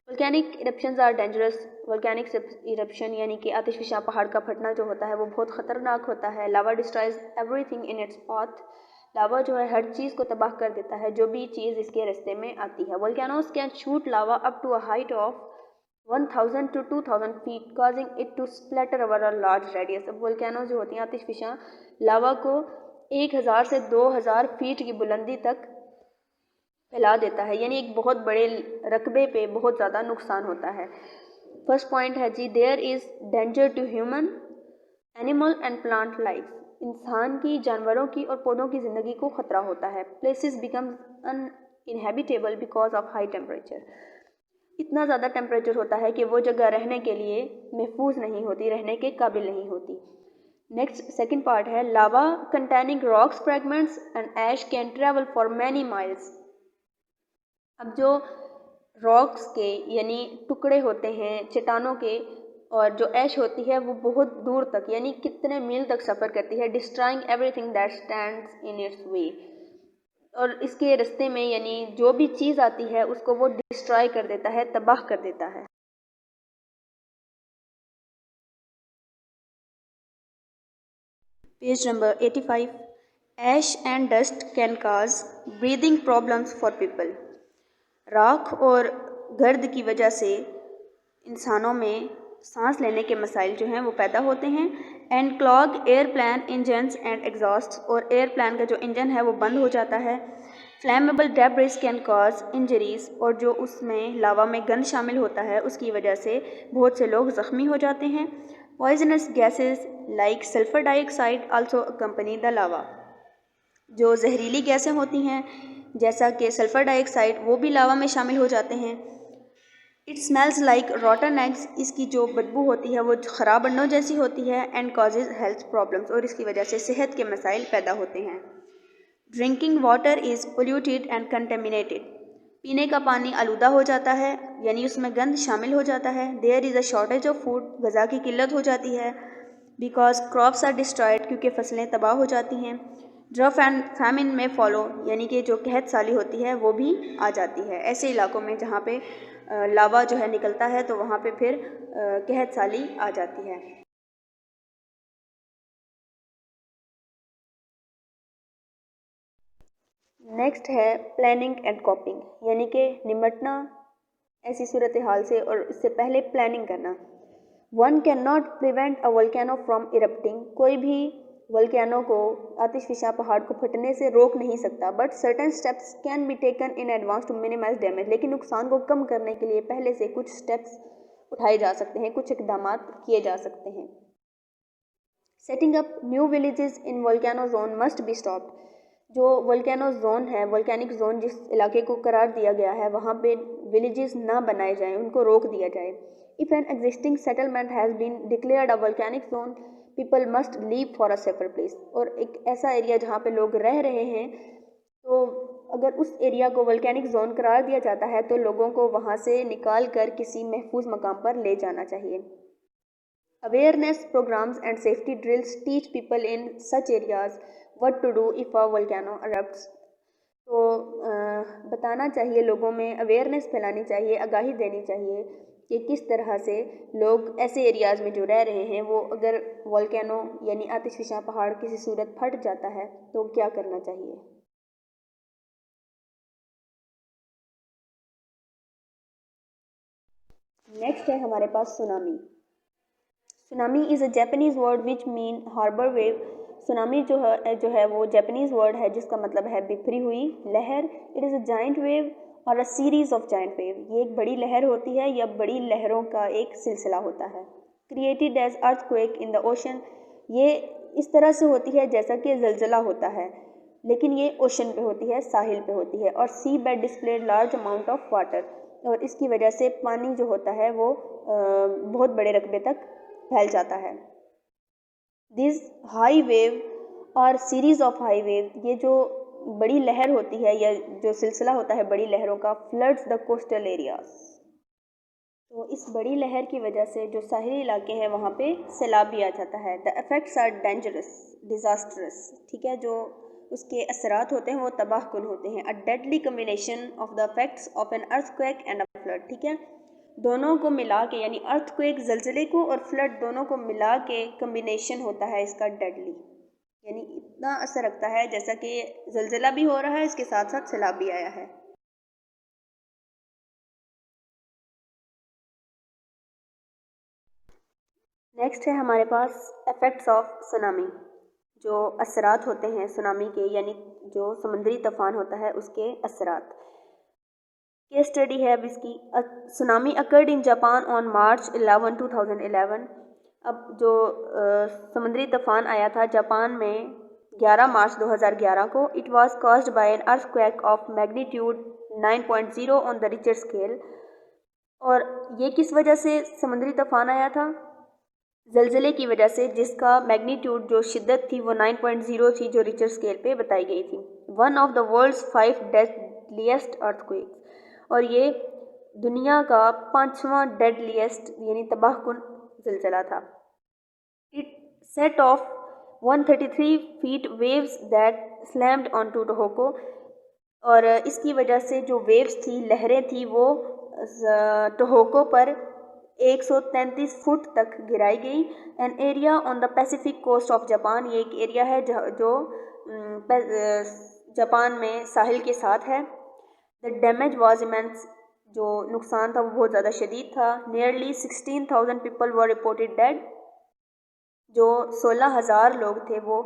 Volcanic eruptions are dangerous. Volcanic eruption यानी कि आतिशफशां पहाड़ का फटना जो होता है वो बहुत ख़तरनाक होता है। Lava destroys everything in its path. Lava जो है हर चीज़ को तबाह कर देता है जो भी चीज़ इसके रास्ते में आती है। Volcanoes can shoot lava up to a height of 1000 to 2000 feet, causing it to splatter over a large radius। अब वोल्केनो जो होती हैं आतिशफशां लावा को 1000 से 2000 फीट की बुलंदी तक फैला देता है, यानी एक बहुत बड़े रकबे पे बहुत ज़्यादा नुकसान होता है। फर्स्ट पॉइंट है जी, there is danger to human animal and plant life. इंसान की, जानवरों की और पौधों की ज़िंदगी को ख़तरा होता है। Places become uninhabitable because of high temperature. इतना ज़्यादा टेम्परेचर होता है कि वो जगह रहने के लिए महफूज नहीं होती, रहने के काबिल नहीं होती। नेक्स्ट सेकंड पार्ट है, lava containing rocks fragments and ash can travel for many miles. अब जो रॉक्स के यानी टुकड़े होते हैं चट्टानों के, और जो ऐश होती है वो बहुत दूर तक यानी कितने मील तक सफ़र करती है। Destroying everything that stands in its way. और इसके रास्ते में यानी जो भी चीज़ आती है उसको वो डिस्ट्रॉय कर देता है, तबाह कर देता है। Page number 85। Ash and dust can cause breathing problems for people. राख और गर्द की वजह से इंसानों में सांस लेने के मसाइल जो हैं वो पैदा होते हैं। And clog airplane engines and exhaust, और एयरप्लेन का जो इंजन है वो बंद हो जाता है। फ्लैमेबल डेब्रिस कैन कॉज इंजरीज, और जो उसमें लावा में गंद शामिल होता है उसकी वजह से बहुत से लोग ज़ख्मी हो जाते हैं। Poisonous gases like sulphur dioxide also accompany the lava. जो जहरीली गैसें होती हैं जैसा कि सल्फर डाइऑक्साइड वो भी लावा में शामिल हो जाते हैं। इट स्मेल्स लाइक रॉटन एग्स, इसकी जो बदबू होती है वो ख़राब अंडों जैसी होती है। एंड कॉजेज़ हेल्थ प्रॉब्लम्स, और इसकी वजह से सेहत के मसाइल पैदा होते हैं। Drinking water is polluted and contaminated. पीने का पानी आलूदा हो जाता है यानी उसमें गंद शामिल हो जाता है। There is a shortage of food, ग़िज़ा की किल्लत हो जाती है। बिकॉज क्रॉप्स आर डिस्ट्रॉयड, क्योंकि फसलें तबाह हो जाती हैं। ड्रफ एंड फैमिन में फॉलो, यानी कि जो कहत साली होती है वो भी आ जाती है। ऐसे इलाकों में जहाँ पे लावा जो है निकलता है तो वहाँ पे फिर कहत साली आ जाती है। नेक्स्ट है प्लानिंग एंड कॉपिंग, यानी कि निमटना ऐसी सूरत हाल से और इससे पहले प्लानिंग करना। One can not prevent a volcano from erupting. कोई भी वोल्केनो को, आतिशफशां पहाड़ को फटने से रोक नहीं सकता। But certain steps can be taken in advance to minimise damage. लेकिन नुकसान को कम करने के लिए पहले से कुछ स्टेप्स उठाए जा सकते हैं, कुछ इकदाम किए जा सकते हैं। Setting up new villages in volcano zone must be stopped. जो वोल्केनो जोन है, वोल्केनिक जोन जिस इलाके को करार दिया गया है वहाँ पे विलेजेस ना बनाए जाएं, उनको रोक दिया जाए। If an existing settlement has been declared a volcanic zone, people must leave for a safer place. और एक ऐसा एरिया जहाँ पे लोग रह रहे हैं, तो अगर उस एरिया को वोल्केनिक जोन करार दिया जाता है तो लोगों को वहाँ से निकाल कर किसी महफूज मकाम पर ले जाना चाहिए। Awareness programmes and safety drills teach people in such areas what to do if a volcano erupts। तो बताना चाहिए लोगों में, अवेयरनेस फैलानी चाहिए, आगाही देनी चाहिए कि किस तरह से लोग ऐसे एरियाज़ में जो रह रहे हैं वो अगर वोल्केनो यानी आतिशफशां पहाड़ किसी सूरत फट जाता है तो क्या करना चाहिए। नेक्स्ट है हमारे पास tsunami. Tsunami is a Japanese word which mean harbour wave. Tsunami जो है वो जापानीज़ वर्ड है जिसका मतलब है बिखरी हुई लहर। It is a giant wave और a series of giant wave. ये एक बड़ी लहर होती है या बड़ी लहरों का एक सिलसिला होता है। Created as earthquake in the ocean. ये इस तरह से होती है जैसा कि ज़लज़ला होता है, लेकिन ये ओशन पे होती है, साहिल पे होती है। और sea bed displaced large amount of water, और इसकी वजह से पानी जो होता है वो बहुत बड़े रकबे तक फैल जाता है। दिस हाई वेव और सीरीज़ ऑफ हाई वेव, ये जो बड़ी लहर होती है या जो सिलसिला होता है बड़ी लहरों का, फ्लड्स द कोस्टल एरियाज। तो इस बड़ी लहर की वजह से जो साहिली इलाके हैं वहाँ पे सैलाब भी आ जाता है। The effects are dangerous disastrous, ठीक है, जो उसके असरात होते हैं वो तबाहकुन होते हैं। A deadly combination of the effects of an earthquake and a flood, ठीक है, दोनों को मिला के, यानी अर्थक्वेक जलजले को और फ्लड दोनों को मिला के कम्बिनेशन होता है इसका डेडली, यानी इतना असर रखता है जैसा कि जलजला भी हो रहा है, इसके साथ साथ सैलाब भी आया है। नेक्स्ट है हमारे पास इफ़ेक्ट्स ऑफ सुनामी, जो असरात होते हैं सुनामी के, यानी जो समुद्री तूफान होता है उसके असरात। केस स्टडी है अब इसकी। Tsunami occurred in Japan on March 11, 2011। अब जो समुद्री तूफान आया था जापान में 11 मार्च 2011 को, it was caused by an earthquake of magnitude 9.0 on the Richter scale. और ये किस वजह से समुद्री तूफान आया था? जलजले की वजह से, जिसका मैग्नीट्यूड जो शिद्दत थी वो 9.0 थी, जो रिक्टर स्केल पे बताई गई थी। One of the world's 5 deadliest earthquake, और ये दुनिया का 5वां डेडलीस्ट यानी तबाहकुन जलजला था। It set off 133 feet waves that slammed on to Tohoku, और इसकी वजह से जो वेव्स थी, लहरें थी, वो टोहोको पर 133 फुट तक गिराई गई। An area on the Pacific coast of Japan, ये एक एरिया है जो जापान में साहिल के साथ है। द डैमेज वॉज इमेंस, जो नुकसान था वो बहुत ज़्यादा शदीद था। Nearly 16,000 people were reported dead, जो 16,000 लोग थे वो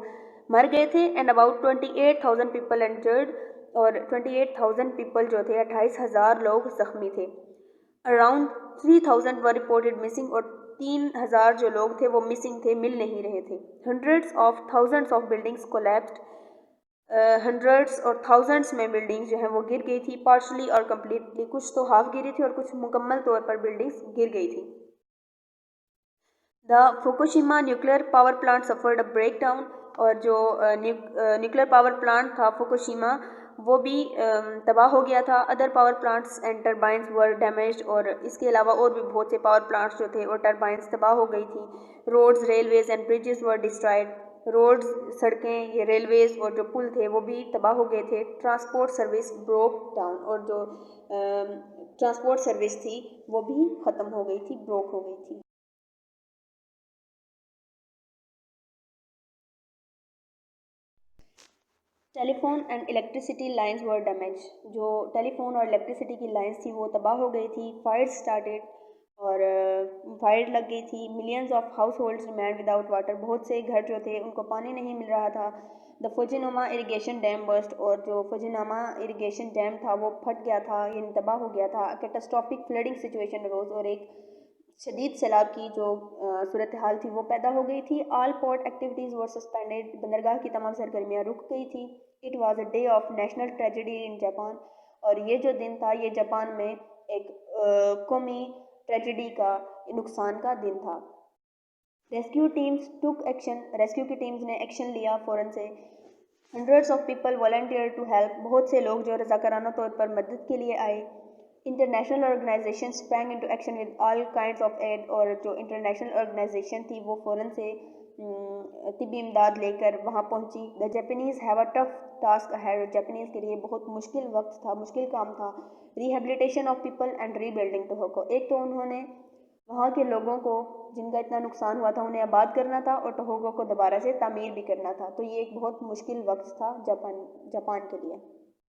मर गए थे। एंड अबाउट 28,000 पीपल इंजर्ड, और 28,000 पीपल जो थे, 28,000 लोग जख्मी थे। अराउंड 3,000 वर रिपोर्टेड मिसिंग, और 3,000 जो लोग थे वो मिसिंग थे, मिल नहीं रहे थे। Hundreds of thousands of buildings collapsed, hundreds और थाउजेंड्स में बिल्डिंग्स जो हैं वो गिर गई थी, पार्शली और कम्प्लीटली। कुछ तो हाफ गिरी थी और कुछ मुकम्मल तौर पर बिल्डिंग्स गिर गई थी। The Fukushima nuclear power plant suffered a break down, और जो न्यूक्लियर पावर प्लांट था फुकुशिमा वो भी तबाह हो गया था। Other power plants and turbines were damaged, और इसके अलावा और भी बहुत से पावर प्लांट्स जो थे और टरबाइंस तबाह हो गई थी। Roads, railways and bridges were destroyed, roads, सड़कें, ये रेलवेज और जो पुल थे वो भी तबाह हो गए थे। ट्रांसपोर्ट सर्विस ब्रोक डाउन, और जो ट्रांसपोर्ट सर्विस थी वो भी ख़त्म हो गई थी, ब्रोक हो गई थी। Telephone and electricity lines were damage, जो टेलीफोन और इलेक्ट्रिसिटी की लाइंस थी वो तबाह हो गई थी। फायर स्टार्टेड, और फायर लग गई थी। Millions of house holds remain without water, बहुत से घर जो थे उनको पानी नहीं मिल रहा था। द फुजिनोमा इरिगेशन डैम बर्स्ट, और जो फुजिनोमा इरिगेशन डैम था वो फट गया था, यानी तबाह हो गया था। कैटास्ट्रॉफिक फ्लडिंग सिचुएशन रोज, और एक शदीद सैलाब की जो सूरत हाल थी वो पैदा हो गई थी। ऑल पोर्ट एक्टिविटीज़ वर सस्पेंडेड, बंदरगाह की तमाम सरगर्मियाँ रुक गई थी। It was a day of national tragedy in Japan, और ये जो दिन था ये जापान में एक कौमी ट्रेजेडी का, नुकसान का दिन था। Rescue teams took action, rescue की टीम्स ने एक्शन लिया फ़ौरन से। Hundreds of people volunteer to help, बहुत से लोग जो रज़ाकाराना तौर पर मदद के लिए आए। International organisation sprang into action with all kinds of aid, और जो इंटरनेशनल ऑर्गेनाइजेशन थी वो फ़ौरन से तिब्बी इमदाद लेकर वहाँ पहुँची। The Japanese have a tough task ahead, Japanese के लिए बहुत मुश्किल वक्त था, मुश्किल काम था। Rehabilitation of people and rebuilding Tohoku, एक तो उन्होंने वहाँ के लोगों को जिनका इतना नुकसान हुआ था उन्हें आबाद करना था, और टोहोको को दोबारा से तामीर भी करना था। तो ये एक बहुत मुश्किल वक्त था जापान के लिए।